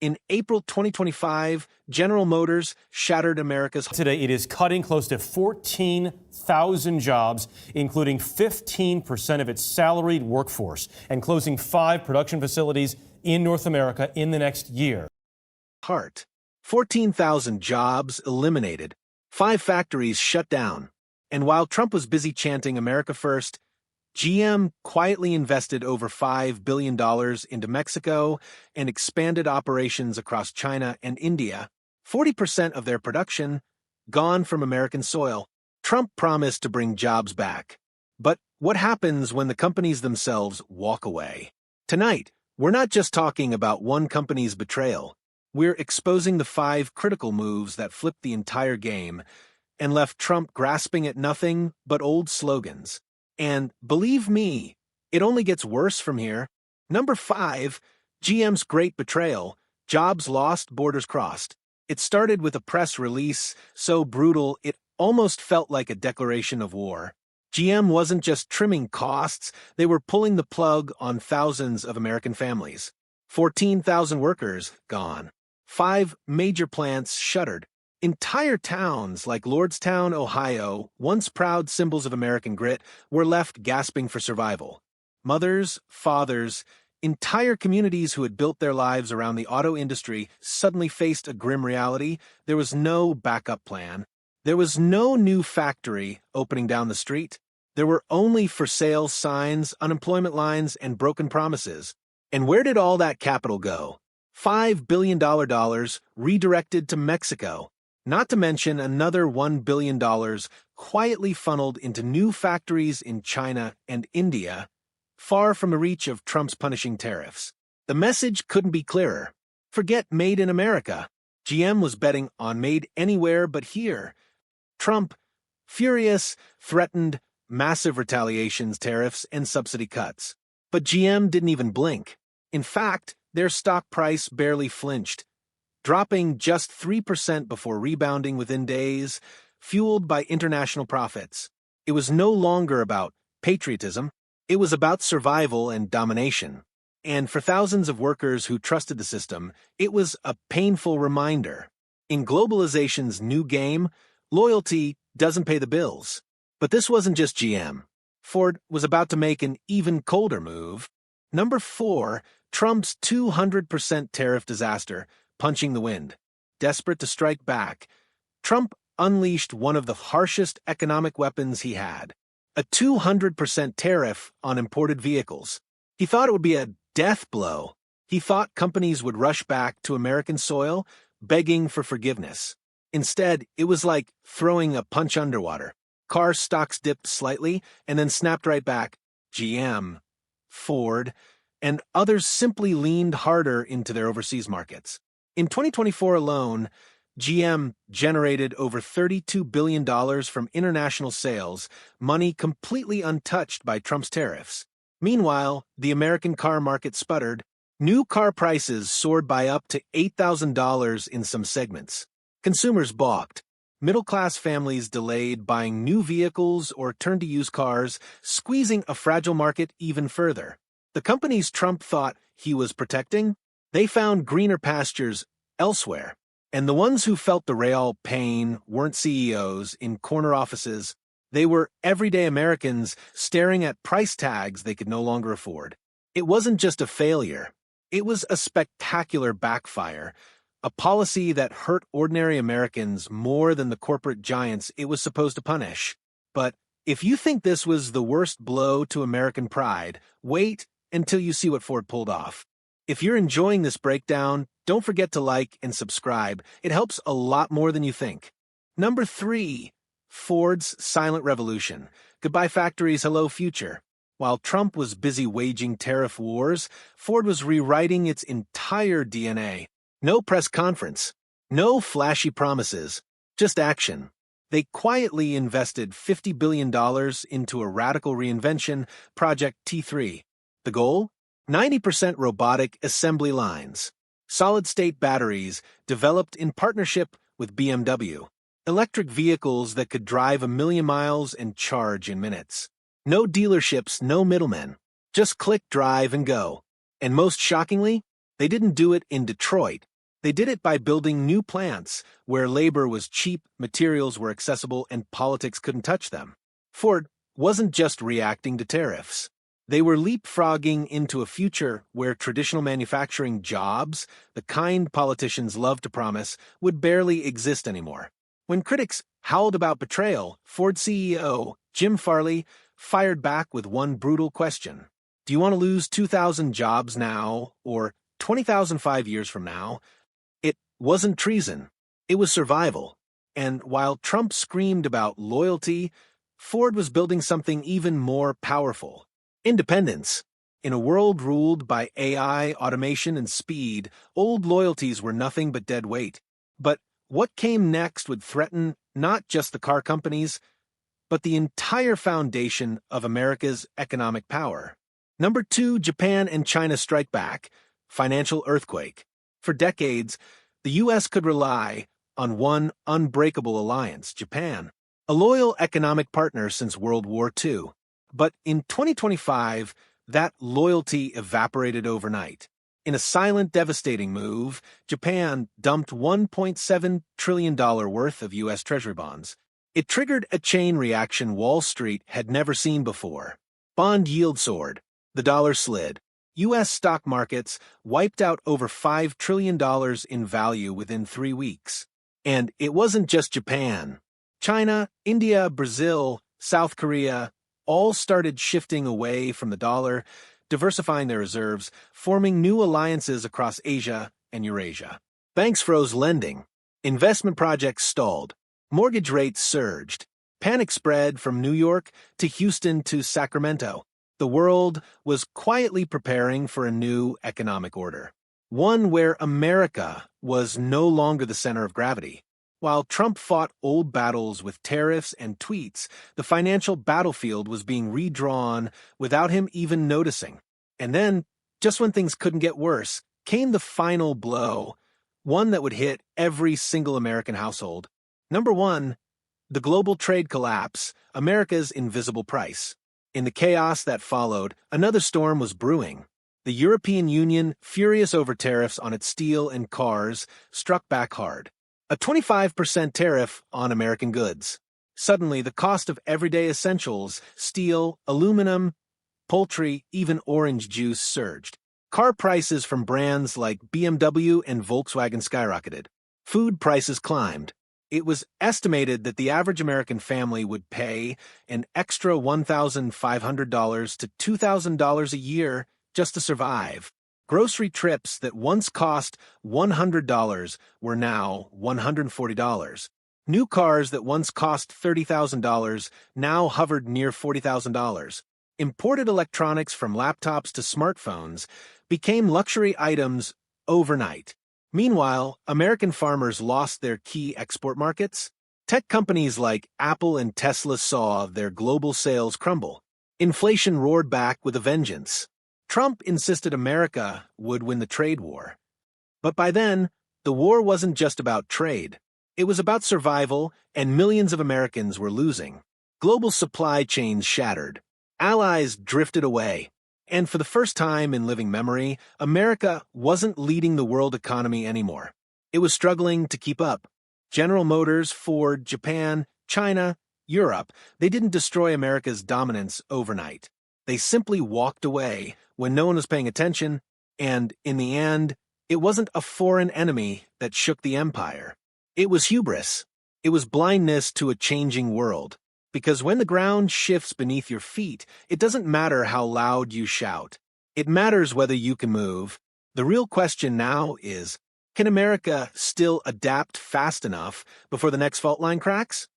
In April 2025, General Motors shattered America's. Today, it is cutting close to 14,000 jobs, including 15% of its salaried workforce, and closing 5 production facilities in North America in the next year. 14,000 jobs eliminated, 5 factories shut down. And while Trump was busy chanting America First, GM quietly invested over $5 billion into Mexico and expanded operations across China and India. 40% of their production gone from American soil. Trump promised to bring jobs back. But what happens when the companies themselves walk away? Tonight, we're not just talking about one company's betrayal. We're exposing the 5 critical moves that flipped the entire game and left Trump grasping at nothing but old slogans. And believe me, it only gets worse from here. Number 5, GM's great betrayal. Jobs lost, borders crossed. It started with a press release so brutal it almost felt like a declaration of war. GM wasn't just trimming costs, they were pulling the plug on thousands of American families. 14,000 workers gone. 5 major plants shuttered. Entire towns like Lordstown, Ohio, once proud symbols of American grit, were left gasping for survival. Mothers, fathers, entire communities who had built their lives around the auto industry suddenly faced a grim reality. There was no backup plan. There was no new factory opening down the street. There were only for sale signs, unemployment lines, and broken promises. And where did all that capital go? $5 billion redirected to Mexico. Not to mention another $1 billion quietly funneled into new factories in China and India, far from the reach of Trump's punishing tariffs. The message couldn't be clearer. Forget Made in America. GM was betting on Made Anywhere but here. Trump, furious, threatened massive retaliations, tariffs, and subsidy cuts. But GM didn't even blink. In fact, their stock price barely flinched, dropping just 3% before rebounding within days, fueled by international profits. It was no longer about patriotism. It was about survival and domination. And for thousands of workers who trusted the system, it was a painful reminder. In globalization's new game, loyalty doesn't pay the bills. But this wasn't just GM. Ford was about to make an even colder move. Number 4, Trump's 200% tariff disaster, punching the wind. Desperate to strike back, Trump unleashed one of the harshest economic weapons he had, a 200% tariff on imported vehicles. He thought it would be a death blow. He thought companies would rush back to American soil, begging for forgiveness. Instead, it was like throwing a punch underwater. Car stocks dipped slightly and then snapped right back. GM, Ford, and others simply leaned harder into their overseas markets. In 2024 alone, GM generated over $32 billion from international sales, money completely untouched by Trump's tariffs. Meanwhile, the American car market sputtered. New car prices soared by up to $8,000 in some segments. Consumers balked. Middle-class families delayed buying new vehicles or turned to used cars, squeezing a fragile market even further. The companies Trump thought he was protecting, they found greener pastures elsewhere. And the ones who felt the real pain weren't CEOs in corner offices. They were everyday Americans staring at price tags they could no longer afford. It wasn't just a failure. It was a spectacular backfire, a policy that hurt ordinary Americans more than the corporate giants it was supposed to punish. But if you think this was the worst blow to American pride, wait until you see what Ford pulled off. If you're enjoying this breakdown, don't forget to like and subscribe. It helps a lot more than you think. Number 3, Ford's silent revolution. Goodbye factories, hello future. While Trump was busy waging tariff wars, Ford was rewriting its entire DNA. No press conference, no flashy promises, just action. They quietly invested $50 billion into a radical reinvention, Project T3. The goal? 90% robotic assembly lines. Solid-state batteries developed in partnership with BMW. Electric vehicles that could drive 1 million miles and charge in minutes. No dealerships, no middlemen. Just click, drive, and go. And most shockingly, they didn't do it in Detroit. They did it by building new plants where labor was cheap, materials were accessible, and politics couldn't touch them. Ford wasn't just reacting to tariffs. They were leapfrogging into a future where traditional manufacturing jobs, the kind politicians love to promise, would barely exist anymore. When critics howled about betrayal, Ford CEO Jim Farley fired back with one brutal question. Do you want to lose 2,000 jobs now or 20,000 5 years from now? It wasn't treason. It was survival. And while Trump screamed about loyalty, Ford was building something even more powerful. Independence. In a world ruled by AI, automation, and speed, old loyalties were nothing but dead weight. But what came next would threaten not just the car companies, but the entire foundation of America's economic power. Number 2, Japan and China strike back. Financial earthquake. For decades, the U.S. could rely on one unbreakable alliance, Japan, a loyal economic partner since World War II. But in 2025, that loyalty evaporated overnight. In a silent, devastating move, Japan dumped $1.7 trillion worth of U.S. Treasury bonds. It triggered a chain reaction Wall Street had never seen before. Bond yield soared. The dollar slid. U.S. stock markets wiped out over $5 trillion in value within 3 weeks. And it wasn't just Japan. China, India, Brazil, South Korea all started shifting away from the dollar, diversifying their reserves, forming new alliances across Asia and Eurasia. Banks froze lending. Investment projects stalled. Mortgage rates surged. Panic spread from New York to Houston to Sacramento. The world was quietly preparing for a new economic order, one where America was no longer the center of gravity. While Trump fought old battles with tariffs and tweets, the financial battlefield was being redrawn without him even noticing. And then, just when things couldn't get worse, came the final blow, one that would hit every single American household. Number 1, the global trade collapse, America's invisible price. In the chaos that followed, another storm was brewing. The European Union, furious over tariffs on its steel and cars, struck back hard. A 25% tariff on American goods. Suddenly, the cost of everyday essentials, steel, aluminum, poultry, even orange juice surged. Car prices from brands like BMW and Volkswagen skyrocketed. Food prices climbed. It was estimated that the average American family would pay an extra $1,500 to $2,000 a year just to survive. Grocery trips that once cost $100 were now $140. New cars that once cost $30,000 now hovered near $40,000. Imported electronics from laptops to smartphones became luxury items overnight. Meanwhile, American farmers lost their key export markets. Tech companies like Apple and Tesla saw their global sales crumble. Inflation roared back with a vengeance. Trump insisted America would win the trade war. But by then, the war wasn't just about trade. It was about survival, and millions of Americans were losing. Global supply chains shattered. Allies drifted away. And for the first time in living memory, America wasn't leading the world economy anymore. It was struggling to keep up. General Motors, Ford, Japan, China, Europe, they didn't destroy America's dominance overnight. They simply walked away when no one was paying attention, and in the end, it wasn't a foreign enemy that shook the empire. It was hubris. It was blindness to a changing world. Because when the ground shifts beneath your feet, it doesn't matter how loud you shout. It matters whether you can move. The real question now is, can America still adapt fast enough before the next fault line cracks?